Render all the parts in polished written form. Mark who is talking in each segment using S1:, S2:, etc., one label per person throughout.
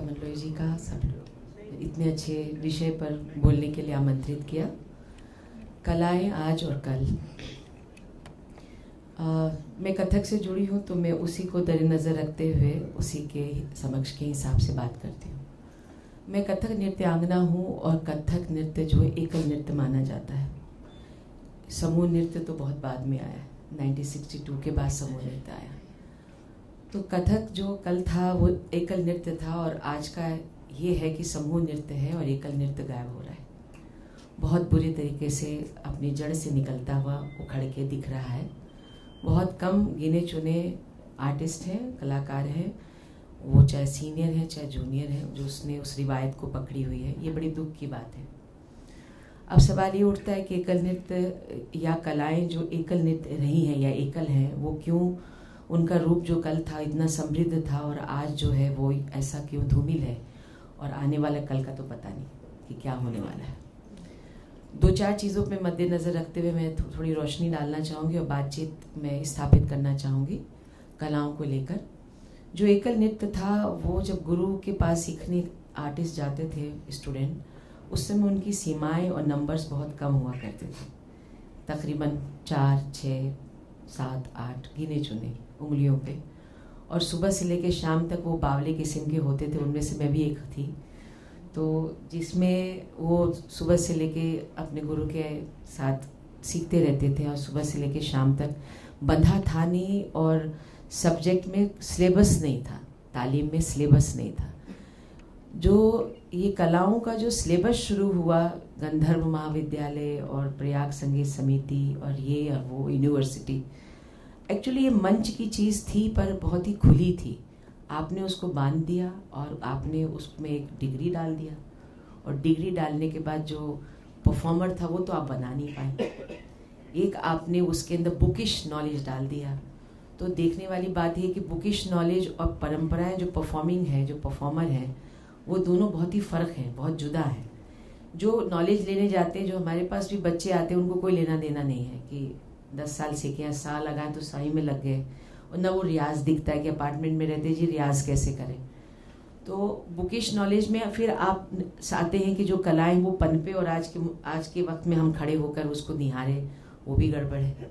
S1: चमन लोई जी का सब इतने अच्छे विषय पर बोलने के लिए आमंत्रित किया। कलाएं आज और कल। मैं कथक से जुड़ी हूँ तो मैं उसी को दरनज़र रखते हुए उसी के समक्ष के हिसाब से बात करती हूँ। मैं कथक नृत्यांगना हूँ और कथक नृत्य जो एकल नृत्य माना जाता है। समूह नृत्य तो बहुत बाद में आया, 1962 के बाद समूह नृत्य आया। तो कथक जो कल था वो एकल नृत्य था और आज का ये है कि समूह नृत्य है और एकल नृत्य गायब हो रहा है। बहुत बुरी तरीके से अपनी जड़ से निकलता हुआ उखड़ के दिख रहा है। बहुत कम गिने चुने आर्टिस्ट हैं, कलाकार हैं, वो चाहे सीनियर हैं चाहे जूनियर हैं, जो उसने उस रिवायत को पकड़ी हुई है। ये बड़ी दुख की बात है। अब सवाल ये उठता है कि एकल नृत्य या कलाएं जो एकल नृत्य रही हैं या एकल हैं, वो क्यों, उनका रूप जो कल था इतना समृद्ध था और आज जो है वो ऐसा क्यों धूमिल है, और आने वाला कल का तो पता नहीं कि क्या होने वाला है। दो चार चीज़ों पे मद्देनज़र रखते हुए मैं थोड़ी रोशनी डालना चाहूँगी और बातचीत में स्थापित करना चाहूँगी कलाओं को लेकर। जो एकल नृत्य था वो जब गुरु के पास सीखने आर्टिस्ट जाते थे स्टूडेंट, उस समय उनकी सीमाएं और नंबर्स बहुत कम हुआ करते थे। तकरीबन 4, 6, 7, 8 गिने चुने उंगलियों पे, और सुबह से लेकर शाम तक वो बावले किस्म के होते थे। उनमें से मैं भी एक थी, तो जिसमें वो सुबह से लेके अपने गुरु के साथ सीखते रहते थे और सुबह से लेके शाम तक बंधा था नहीं, और सब्जेक्ट में सिलेबस नहीं था, तालीम में सिलेबस नहीं था। जो ये कलाओं का जो सिलेबस शुरू हुआ गंधर्व महाविद्यालय और प्रयाग संगीत समिति और ये और वो यूनिवर्सिटी, एक्चुअली ये मंच की चीज़ थी पर बहुत ही खुली थी। आपने उसको बांध दिया और आपने उसमें एक डिग्री डाल दिया, और डिग्री डालने के बाद जो परफॉर्मर था वो तो आप बना नहीं पाए। एक आपने उसके अंदर बुकिश नॉलेज डाल दिया। तो देखने वाली बात है कि बुकिश नॉलेज और परंपराएं, जो परफॉर्मिंग है, जो परफॉर्मर हैं, वो दोनों बहुत ही फ़र्क हैं, बहुत जुदा है। जो नॉलेज लेने जाते हैं, जो हमारे पास भी बच्चे आते हैं, उनको कोई लेना देना नहीं है कि 10 साल सीखे या साल लगाए तो साई में लग गए, और न वो रियाज दिखता है कि अपार्टमेंट में रहते जी रियाज कैसे करें। तो बुकिश नॉलेज में फिर आप आते हैं कि जो कलाएं वो पनपे और आज के वक्त में हम खड़े होकर उसको निहारे, वो भी गड़बड़ है।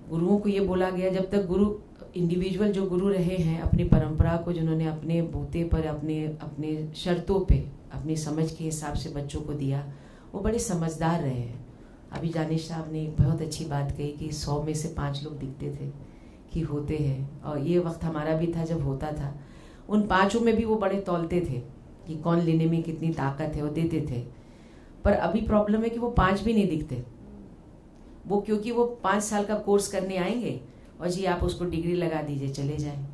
S1: गुरुओं को ये बोला गया, जब तक गुरु इंडिविजुअल जो गुरु रहे हैं अपनी परंपरा को, जिन्होंने अपने बूते पर अपने शर्तों पे अपनी समझ के हिसाब से बच्चों को दिया, वो बड़े समझदार रहे हैं। अभी दानिश साहब ने एक बहुत अच्छी बात कही कि 100 में से 5 लोग दिखते थे कि होते हैं, और ये वक्त हमारा भी था जब होता था। उन 5 में भी वो बड़े तौलते थे कि कौन लेने में कितनी ताकत है, वो देते थे। पर अभी प्रॉब्लम है कि वो 5 भी नहीं दिखते, वो क्योंकि वो 5 साल का कोर्स करने आएंगे और जी आप उसको डिग्री लगा दीजिए चले जाएं।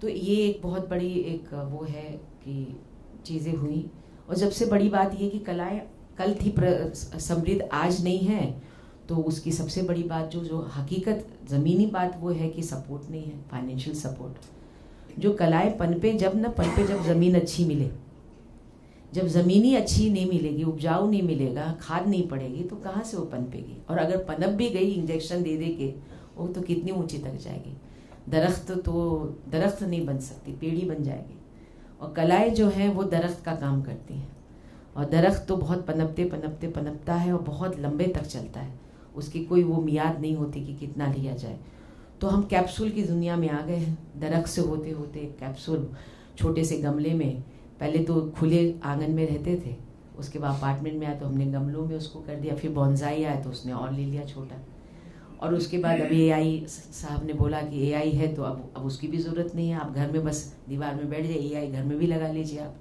S1: तो ये एक बहुत बड़ी एक वो है कि चीज़ें हुई। और सबसे बड़ी बात ये कि कलाएं कल थी समृद्ध, आज नहीं है। तो उसकी सबसे बड़ी बात जो हकीकत ज़मीनी बात वो है कि सपोर्ट नहीं है, फाइनेंशियल सपोर्ट। जो कलाएं पनपे जब ज़मीन अच्छी मिले, जब ज़मीनी अच्छी नहीं मिलेगी, उपजाऊ नहीं मिलेगा, खाद नहीं पड़ेगी, तो कहाँ से वो पनपेगी। और अगर पनप भी गई इंजेक्शन दे के, वो तो कितनी ऊंची तक जाएगी। दरख्त नहीं बन सकती, पेड़ी बन जाएगी। और कलाएं जो हैं वो दरख्त का काम करती हैं, और दरख्त तो बहुत पनपता है और बहुत लंबे तक चलता है। उसकी कोई वो मियाद नहीं होती कि कितना लिया जाए। तो हम कैप्सूल की दुनिया में आ गए हैं। दरख्त से होते होते कैप्सूल, छोटे से गमले में, पहले तो खुले आंगन में रहते थे, उसके बाद अपार्टमेंट में आया तो हमने गमलों में उसको कर दिया, फिर बॉन्साई आया तो उसने और ले लिया छोटा, और उसके बाद अभी AI साहब ने बोला कि AI है तो अब उसकी भी ज़रूरत नहीं है, आप घर में बस दीवार में बैठ जाइए, AI घर में भी लगा लीजिए आप,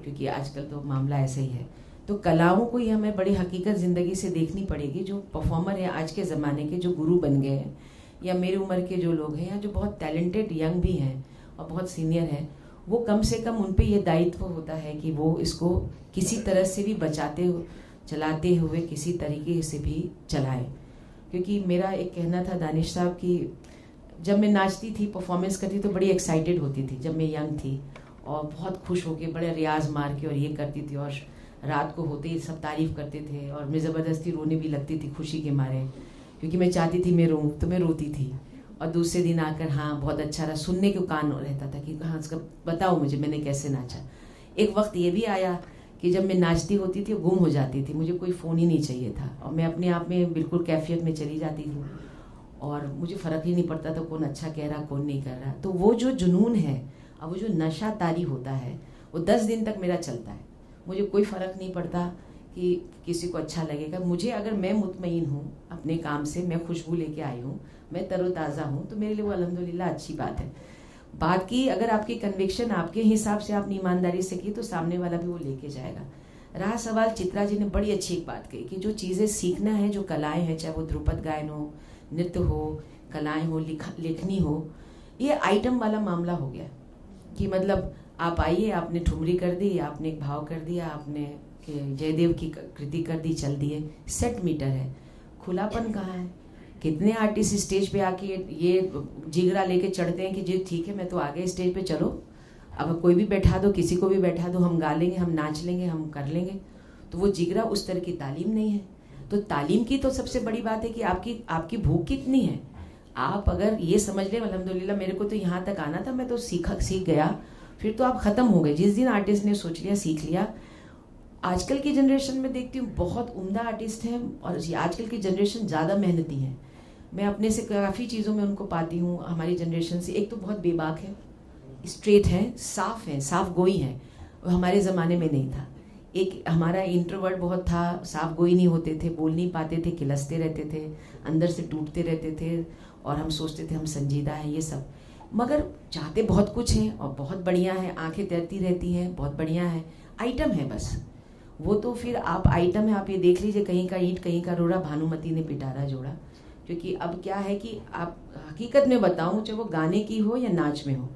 S1: क्योंकि आजकल तो मामला ऐसा ही है। तो कलाओं को ही हमें बड़ी हकीकत ज़िंदगी से देखनी पड़ेगी। जो परफॉर्मर है आज के ज़माने के, जो गुरु बन गए हैं, या मेरी उम्र के जो लोग हैं, या जो बहुत टैलेंटेड यंग भी हैं और बहुत सीनियर हैं, वो कम से कम उन पे ये दायित्व होता है कि वो इसको किसी तरह से भी चलाते हुए किसी तरीके से भी चलाएं। क्योंकि मेरा एक कहना था दानिश साहब कि जब मैं नाचती थी, परफॉर्मेंस करती तो बड़ी एक्साइटेड होती थी जब मैं यंग थी, और बहुत खुश होके बड़े रियाज मार के और ये करती थी, और रात को होते ही सब तारीफ करते थे, और मैं ज़बरदस्ती रोने भी लगती थी खुशी के मारे, क्योंकि मैं चाहती थी मैं रोऊं, तो मैं रोती थी। और दूसरे दिन आकर हाँ बहुत अच्छा रहा, सुनने को कान रहता था कि हाँ इसका बताओ मुझे मैंने कैसे नाचा। एक वक्त ये भी आया कि जब मैं नाचती होती थी गुम हो जाती थी, मुझे कोई फ़ोन ही नहीं चाहिए था और मैं अपने आप में बिल्कुल कैफियत में चली जाती थी और मुझे फ़र्क ही नहीं पड़ता था कौन अच्छा कह रहा कौन नहीं कर रहा। तो वो जो जुनून है और वो जो नशा तारी होता है वो 10 दिन तक मेरा चलता है। मुझे कोई फ़र्क नहीं पड़ता कि किसी को अच्छा लगेगा। मुझे अगर मैं मुतमईन हूँ अपने काम से, मैं खुशबू लेके आई हूँ, मैं तरोताज़ा हूँ, तो मेरे लिए वो अल्हम्दुलिल्लाह अच्छी बात है। बात की अगर आपकी कन्विक्शन आपके हिसाब से आपने ईमानदारी से की तो सामने वाला भी वो लेके जाएगा। रहा सवाल, चित्रा जी ने बड़ी अच्छी एक बात कही कि जो चीज़ें सीखना है, जो कलाएं हैं, चाहे वो ध्रुपद गायन हो, नृत्य हो, कलाएं हो, लेखनी हो, ये आइटम वाला मामला हो गया कि मतलब आप आइए, आपने ठुमरी कर दी, आपने एक भाव कर दिया, आपने जयदेव की कृति कर दी, चल दिए, सेट मीटर है। खुलापन कहाँ है? कितने आर्टिस्ट स्टेज पे आके ये जिगरा लेके चढ़ते हैं कि जी ठीक है मैं तो आ गए स्टेज पे, चलो अब कोई भी बैठा दो, किसी को भी बैठा दो, हम गा लेंगे, हम नाच लेंगे, हम कर लेंगे। तो वो जिगरा, उस तरह की तालीम नहीं है। तो तालीम की तो सबसे बड़ी बात है कि आपकी भूख कितनी है। आप अगर ये समझ लें अल्हम्दुलिल्लाह मेरे को तो यहाँ तक आना था, मैं तो सीख गया, फिर तो आप ख़त्म हो गए। जिस दिन आर्टिस्ट ने सोच लिया, सीख लिया। आजकल की जनरेशन में देखती हूँ बहुत उम्दा आर्टिस्ट हैं और आजकल की जनरेशन ज़्यादा मेहनती है। मैं अपने से काफ़ी चीज़ों में उनको पाती हूँ हमारी जनरेशन से। एक तो बहुत बेबाक है, स्ट्रेट है, साफ गोई है, हमारे ज़माने में नहीं था। एक हमारा इंट्रोवर्ट बहुत था, साफ गोई नहीं होते थे, बोल नहीं पाते थे, किलसते रहते थे, अंदर से टूटते रहते थे और हम सोचते थे हम संजीदा हैं, ये सब। मगर चाहते बहुत कुछ हैं और बहुत बढ़िया है, आंखें तैरती रहती हैं, बहुत बढ़िया है, आइटम है बस। वो तो फिर आप आइटम है, आप ये देख लीजिए, कहीं का ईंट कहीं का रोड़ा, भानुमति ने पिटारा जोड़ा। क्योंकि अब क्या है कि आप हकीकत में बताऊं, चाहे वो गाने की हो या नाच में हो,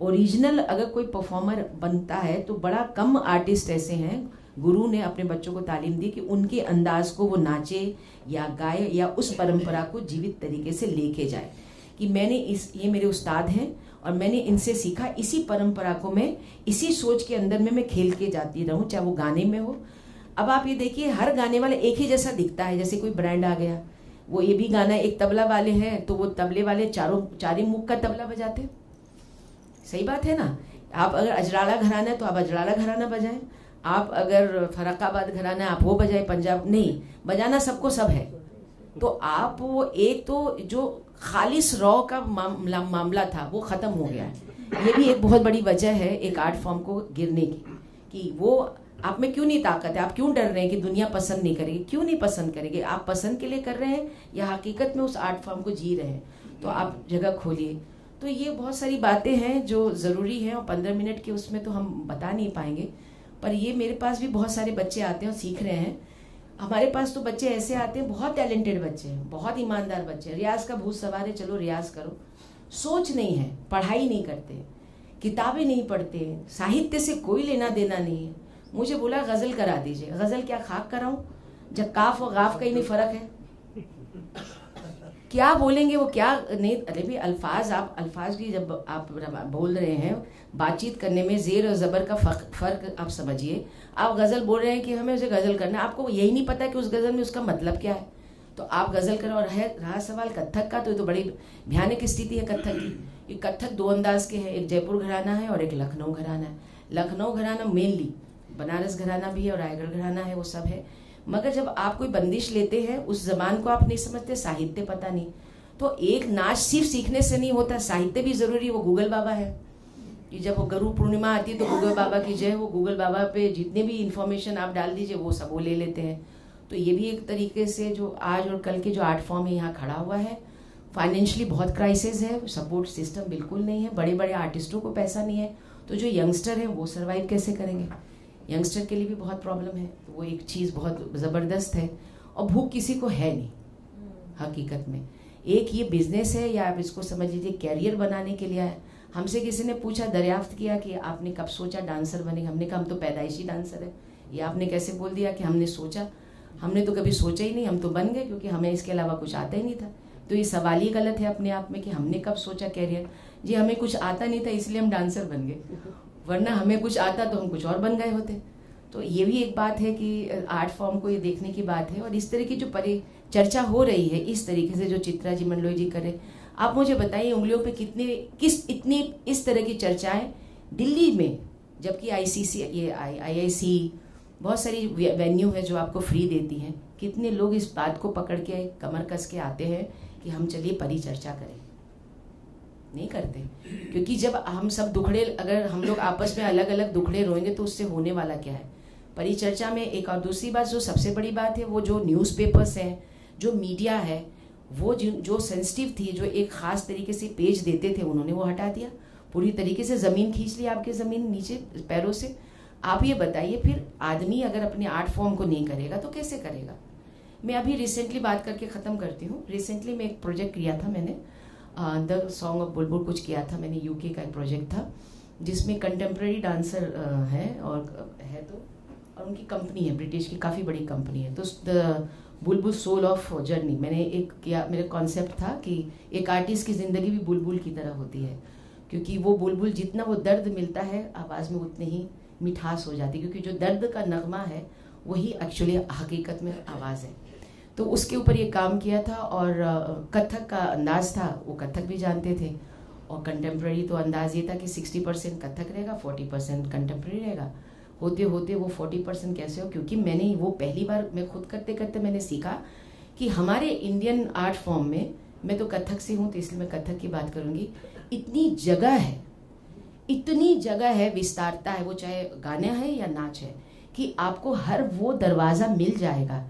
S1: ओरिजिनल अगर कोई परफॉर्मर बनता है तो बड़ा कम आर्टिस्ट ऐसे हैं, गुरु ने अपने बच्चों को तालीम दी कि उनके अंदाज को वो नाचे या गाए या उस परंपरा को जीवित तरीके से लेके जाए। कि मैंने ये मेरे उस्ताद हैं और मैंने इनसे सीखा, इसी परंपरा को मैं इसी सोच के अंदर में मैं खेल के जाती रहूं, चाहे वो गाने में हो। अब आप ये देखिए हर गाने वाला एक ही जैसा दिखता है, जैसे कोई ब्रांड आ गया, वो ये भी गाना, एक तबला वाले हैं तो वो तबले वाले चारों मुख का तबला बजाते। सही बात है ना। आप अगर अजराला घराना है तो आप अजराला घराना बजाएं, आप अगर फर्रुखाबाद घराना है आप वो बजाएं, पंजाब नहीं, बजाना सबको सब है। तो आप वो एक तो जो खालिस रॉ का मामला था वो खत्म हो गया है। ये भी एक बहुत बड़ी वजह है एक आर्ट फॉर्म को गिरने की, कि वो आप में क्यों नहीं ताकत है। आप क्यों डर रहे हैं कि दुनिया पसंद नहीं करेगी? क्यों नहीं पसंद करेगी? आप पसंद के लिए कर रहे हैं या हकीकत में उस आर्ट फॉर्म को जी रहे हैं? तो आप जगह खोलिए। तो ये बहुत सारी बातें हैं जो ज़रूरी हैं और 15 मिनट के उसमें तो हम बता नहीं पाएंगे। पर ये मेरे पास भी बहुत सारे बच्चे आते हैं और सीख रहे हैं। हमारे पास तो बच्चे ऐसे आते हैं, बहुत टैलेंटेड बच्चे हैं, बहुत ईमानदार बच्चे हैं, रियाज का भूत सवार है, चलो रियाज करो। सोच नहीं है, पढ़ाई नहीं करते, किताबें नहीं पढ़ते, साहित्य से कोई लेना देना नहीं है। मुझे बोला गज़ल करा दीजिए। गज़ल क्या खाक कराऊं? जब काफ और गाफ का ही नहीं फ़र्क है, क्या बोलेंगे वो क्या नहीं। अरे भी अल्फाज की जब आप बोल रहे हैं, बातचीत करने में ज़ेर और ज़बर का फ़र्क आप समझिए। आप गज़ल बोल रहे हैं कि हमें उसे गज़ल करना है, आपको यही नहीं पता कि उस गज़ल में उसका मतलब क्या है, तो आप गज़ल करो। और है रहा सवाल कत्थक का, तो ये तो बड़ी भयानक स्थिति है कत्थक की। ये कत्थक दो अंदाज के हैं, एक जयपुर घराना है और एक लखनऊ घराना है। लखनऊ घराना मेनली, बनारस घराना भी है और रायगढ़ घराना है, वो सब है। मगर जब आप कोई बंदिश लेते हैं, उस जबान को आप नहीं समझते, साहित्य पता नहीं, तो एक नाच सिर्फ सीखने से नहीं होता, साहित्य भी जरूरी। वो गूगल बाबा है कि जब वो गुरु पूर्णिमा आती है तो गूगल बाबा की जय, वो गूगल बाबा पे जितने भी इंफॉर्मेशन आप डाल दीजिए वो सब वो ले लेते हैं। तो ये भी एक तरीके से जो आज और कल के जो आर्ट फॉर्म है यहाँ खड़ा हुआ है। फाइनेंशियली बहुत क्राइसिस है, सपोर्ट सिस्टम बिल्कुल नहीं है, बड़े बड़े आर्टिस्टों को पैसा नहीं है, तो जो यंगस्टर है वो सर्वाइव कैसे करेंगे? यंगस्टर के लिए भी बहुत प्रॉब्लम है। तो वो एक चीज़ बहुत ज़बरदस्त है और भूख किसी को है नहीं हकीकत में। एक ये बिजनेस है या आप इसको समझ लीजिए कैरियर बनाने के लिए है। हमसे किसी ने पूछा, दरियाफ्त किया कि आपने कब सोचा डांसर बनेंगे? हमने कहा हम तो पैदाइशी डांसर है। ये आपने कैसे बोल दिया कि हमने सोचा? हमने तो कभी सोचा ही नहीं, हम तो बन गए क्योंकि हमें इसके अलावा कुछ आता ही नहीं था। तो ये सवाल ही गलत है अपने आप में कि हमने कब सोचा कैरियर। जी हमें कुछ आता नहीं था इसलिए हम डांसर बन गए, वरना हमें कुछ आता तो हम कुछ और बन गए होते। तो ये भी एक बात है कि आर्ट फॉर्म को ये देखने की बात है। और इस तरह की जो चर्चा हो रही है, इस तरीके से जो चित्रा जी मंडलोई जी करे, आप मुझे बताइए उंगलियों पे इतनी इस तरह की चर्चाएं दिल्ली में, जबकि आईसीसी, ये आईआईसी, बहुत सारी वेन्यू है जो आपको फ्री देती हैं, कितने लोग इस बात को पकड़ के कमर कस के आते हैं कि हम चलिए परिचर्चा करें? नहीं करते, क्योंकि जब हम सब दुखड़े, अगर हम लोग आपस में अलग अलग दुखड़े रोएंगे तो उससे होने वाला क्या है? परिचर्चा में एक और दूसरी बात जो सबसे बड़ी बात है, वो जो न्यूज़पेपर्स हैं, जो मीडिया है, वो जो सेंसिटिव थी, जो एक खास तरीके से पेज देते थे, उन्होंने वो हटा दिया, पूरी तरीके से ज़मीन खींच ली आपके ज़मीन नीचे पैरों से। आप ये बताइए फिर आदमी अगर अपने आर्ट फॉर्म को नहीं करेगा तो कैसे करेगा? मैं अभी रिसेंटली बात करके ख़त्म करती हूँ। रिसेंटली मैं एक प्रोजेक्ट किया था, मैंने द सॉन्ग ऑफ बुलबुल कुछ किया था मैंने, यूके का एक प्रोजेक्ट था जिसमें कंटेम्प्रेरी डांसर है और उनकी कंपनी है, ब्रिटिश की काफ़ी बड़ी कंपनी है। तो the Bulbul soul of journey मैंने एक किया। मेरा कॉन्सेप्ट था कि एक आर्टिस्ट की ज़िंदगी भी बुलबुल की तरह होती है, क्योंकि वो बुलबुल जितना वो दर्द मिलता है आवाज़ में उतनी ही मिठास हो जाती है, क्योंकि जो दर्द का नगमा है वही एक्चुअली हकीकत में आवाज़ है। तो उसके ऊपर ये काम किया था। और कथक का अंदाज था, वो कथक भी जानते थे, और कंटेम्प्रेरी तो अंदाज ये था कि 60% कथक रहेगा, 40% कंटेम्प्रेरी रहेगा। होते होते वो 40% कैसे हो, क्योंकि मैंने वो पहली बार मैं खुद करते करते मैंने सीखा कि हमारे इंडियन आर्ट फॉर्म में, मैं तो कथक से हूँ तो इसलिए मैं कथक की बात करूँगी, इतनी जगह है, विस्तारता है, वो चाहे गाना है या नाच है, कि आपको हर वो दरवाज़ा मिल जाएगा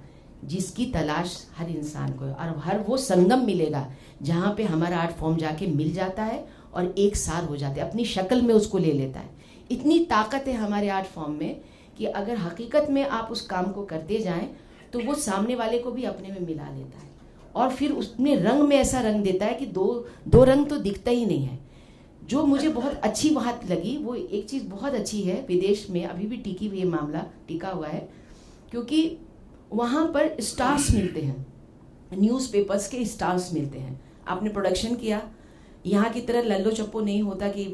S1: जिसकी तलाश हर इंसान को है, और हर वो संगम मिलेगा जहाँ पे हमारा आर्ट फॉर्म जाके मिल जाता है और एक सार हो जाता है, अपनी शक्ल में उसको ले लेता है। इतनी ताकत है हमारे आर्ट फॉर्म में कि अगर हकीकत में आप उस काम को करते जाएं तो वो सामने वाले को भी अपने में मिला लेता है, और फिर उसमें रंग में ऐसा रंग देता है कि दो रंग तो दिखता ही नहीं है। जो मुझे बहुत अच्छी बात लगी, वो एक चीज़ बहुत अच्छी है, विदेश में अभी भी टिकी हुई मामला टिका हुआ है, क्योंकि वहाँ पर स्टार्स मिलते हैं, न्यूज़पेपर्स के स्टार्स मिलते हैं। आपने प्रोडक्शन किया, यहाँ की तरह लल्लो चप्पो नहीं होता कि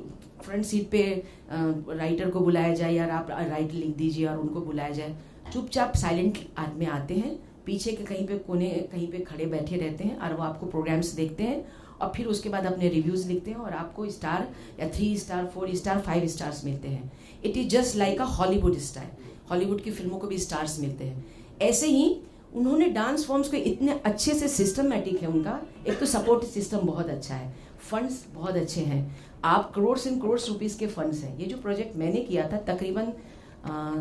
S1: फ्रंट सीट पे राइटर को बुलाया जाए या आप राइट लिख दीजिए और उनको बुलाया जाए। चुपचाप साइलेंट आदमी आते हैं, पीछे के कहीं पे कोने कहीं पे खड़े बैठे रहते हैं, और वो आपको प्रोग्राम्स देखते हैं और फिर उसके बाद अपने रिव्यूज़ लिखते हैं, और आपको स्टार या 3 स्टार 4 स्टार 5 स्टार्स मिलते हैं। It is just like a Hollywood star. Hollywood की फिल्मों को भी स्टार्स मिलते हैं। ऐसे ही उन्होंने डांस फॉर्म्स को इतने अच्छे से, सिस्टमेटिक है उनका, एक तो सपोर्ट सिस्टम बहुत अच्छा है, फंड्स बहुत अच्छे हैं, आप करोड्स एंड करोड्स रुपीस के फंड्स हैं। ये जो प्रोजेक्ट मैंने किया था तकरीबन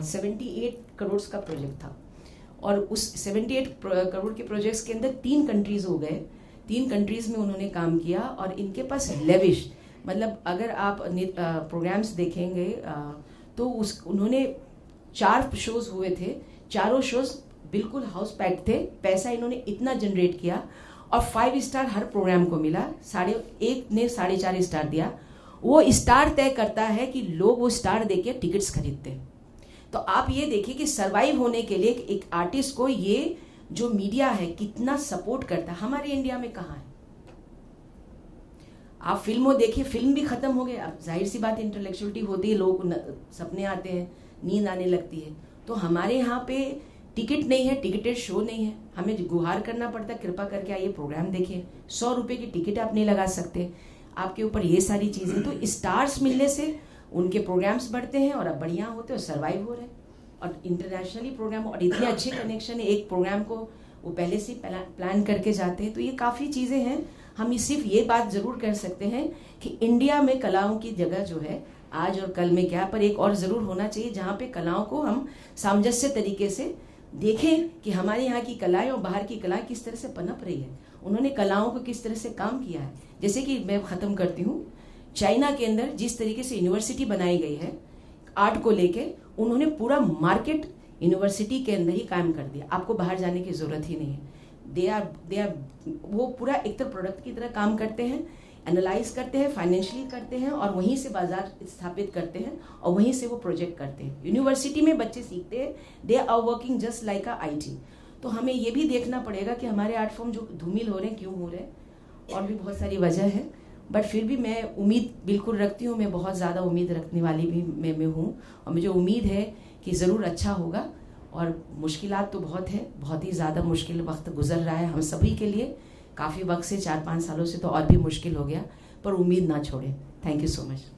S1: 78 करोड़ का प्रोजेक्ट था, और उस 78 करोड़ के प्रोजेक्ट्स के अंदर 3 कंट्रीज हो गए। 3 कंट्रीज में उन्होंने काम किया, और इनके पास लेविश, मतलब अगर आप प्रोग्राम्स देखेंगे तो उन्होंने 4 शोज हुए थे, चारों शोज बिल्कुल हाउस पैक थे। पैसा इन्होंने इतना जनरेट किया, और 5 स्टार हर प्रोग्राम को मिला। एक ने 4.5 स्टार दिया। वो स्टार तय करता है कि लोग वो स्टार देके टिकट्स खरीदते हैं। तो आप ये देखिए कि सरवाइव होने के लिए एक आर्टिस्ट को ये जो मीडिया है कितना सपोर्ट करता है। हमारे इंडिया में कहाँ है? आप फिल्मों देखिए, फिल्म भी खत्म हो गए। अब जाहिर सी बात, इंटेलेक्चुअलिटी होती है, लोग सपने आते हैं, नींद आने लगती है। तो हमारे यहाँ पे टिकट नहीं है, टिकटेड शो नहीं है, हमें गुहार करना पड़ता है, कृपा करके आइए प्रोग्राम देखिए। 100 रुपये की टिकट आप नहीं लगा सकते, आपके ऊपर ये सारी चीज़ें। तो स्टार्स मिलने से उनके प्रोग्राम्स बढ़ते हैं, और अब बढ़िया होते हैं और सर्वाइव हो रहे हैं, और इंटरनेशनली प्रोग्राम, और इतने अच्छे कनेक्शन है। एक प्रोग्राम को वो पहले से प्लान करके जाते हैं। तो ये काफ़ी चीज़ें हैं। हम सिर्फ ये बात ज़रूर कर सकते हैं कि इंडिया में कलाओं की जगह जो है आज और कल में क्या, पर एक और ज़रूर होना चाहिए जहाँ पे कलाओं को हम सामंजस्य तरीके से देखें कि हमारे यहाँ की कलाएं और बाहर की कलाएं किस तरह से पनप रही है, उन्होंने कलाओं को किस तरह से काम किया है। जैसे कि मैं ख़त्म करती हूँ, चाइना के अंदर जिस तरीके से यूनिवर्सिटी बनाई गई है आर्ट को लेके, उन्होंने पूरा मार्केट यूनिवर्सिटी के अंदर ही कायम कर दिया। आपको बाहर जाने की ज़रूरत ही नहीं है। दे आर वो पूरा एक तरह प्रोडक्ट की तरह काम करते हैं, एनालाइज करते हैं, फाइनेंशियली करते हैं, और वहीं से बाजार स्थापित करते हैं, और वहीं से वो प्रोजेक्ट करते हैं। यूनिवर्सिटी में बच्चे सीखते हैं, they are working just like a IT। तो हमें ये भी देखना पड़ेगा कि हमारे आर्ट फॉर्म जो धूमिल हो रहे हैं क्यों हो रहे हैं, और भी बहुत सारी वजह है। बट फिर भी मैं उम्मीद बिल्कुल रखती हूँ, मैं बहुत ज़्यादा उम्मीद रखने वाली भी मैं हूँ, और मुझे उम्मीद है कि ज़रूर अच्छा होगा। और मुश्किलात तो बहुत है, बहुत ही ज़्यादा मुश्किल वक्त गुजर रहा है हम सभी के लिए, काफ़ी वक्त से 4-5 सालों से तो और भी मुश्किल हो गया, पर उम्मीद ना छोड़ें। Thank you so much.